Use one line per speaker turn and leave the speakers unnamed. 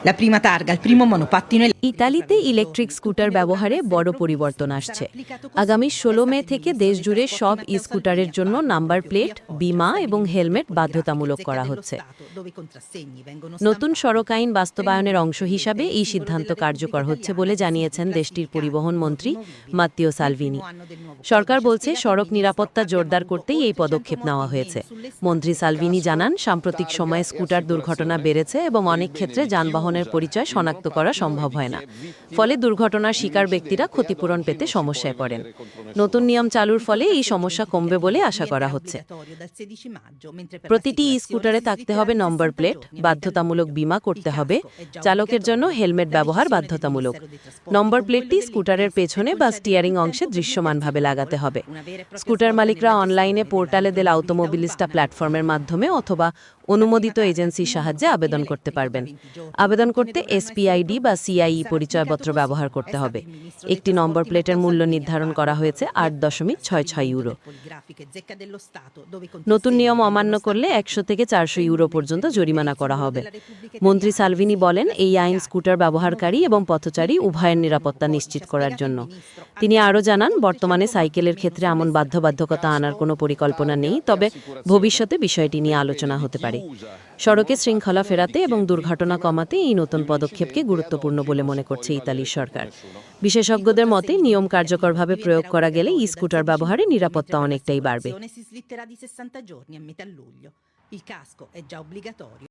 La prima targa, il primo monopattino
ইতালিতে electric scooter ব্যবহারে বড় পরিবর্তন আসছে। আগামী ১৬ মে থেকে দেশজুড়ে সব স্কুটারের জন্য নাম্বার প্লেট, বীমা এবং হেলমেট বাধ্যতামূলক করা হচ্ছে। নতুন সড়ক আইন বাস্তবায়নের অংশ হিসাবে এই সিদ্ধান্ত কার্যকর হচ্ছে বলে জানিয়েছেন দেশটির পরিবহন মন্ত্রী মাত্তিও সালভিনি। সরকার বলছে সড়ক নিরাপত্তা জোরদার করতেই এই পদক্ষেপ নেওয়া হয়েছে। মন্ত্রী সালভিনি জানান, সাম্প্রতিক সময়ে স্কুটার দুর্ঘটনা বেড়েছে এবং অনেক ক্ষেত্রে যানবাহনের পরিচয় শনাক্ত করা সম্ভব হয় না। ফলে দুর্ঘটনার শিকার ব্যক্তিরা ক্ষতিপূরণ পেতে সমস্যায় পড়েন। নতুন নিয়ম চালুর ফলে এই সমস্যা কমবে বলে আশা করা হচ্ছে। প্রতিটি স্কুটারে থাকতে হবে নম্বর প্লেট, বাধ্যতামূলক বীমা করতে হবে, চালকের জন্য হেলমেট ব্যবহার বাধ্যতামূলক। নম্বর প্লেটটি স্কুটারের পেছনে বা স্টিয়ারিং অংশে দৃশ্যমানভাবে লাগাতে হবে। স্কুটার মালিকরা অনলাইনে পোর্টালে দেল আউটোমোবিলিস্টা প্ল্যাটফর্মের মাধ্যমে অথবা অনুমোদিত এজেন্সির সাহায্যে আবেদন করতে পারবেন। আবেদন করতে এসপিআইডি বা সিআইই পরিচয়পত্র ব্যবহার করতে হবে। একটি নম্বর প্লেটের মূল্য নির্ধারণ করা হয়েছে ৮.৬৬ ইউরো। নতুন নিয়ম অমান্য করলে ১০০ থেকে ৪০০ ইউরো পর্যন্ত জরিমানা করা হবে। মন্ত্রী সালভিনি বলেন, এই আইন স্কুটার ব্যবহারকারী এবং পথচারী উভয়ের নিরাপত্তা নিশ্চিত করার জন্য। তিনি আরও জানান, বর্তমানে সাইকেলের ক্ষেত্রে এমন বাধ্যবাধকতা আনার কোনো পরিকল্পনা নেই, তবে ভবিষ্যতে বিষয়টি নিয়ে আলোচনা হতে পারে। সড়কে শৃঙ্খলা ফেরাতে এবং দুর্ঘটনা কমাতে এই নতুন পদক্ষেপকে গুরুত্বপূর্ণ বলে মনে করছে ইতালির সরকার। বিশেষজ্ঞদের মতে, নিয়ম কার্যকরভাবে প্রয়োগ করা গেলে স্কুটার ব্যবহারে নিরাপত্তা অনেকটাই বাড়বে।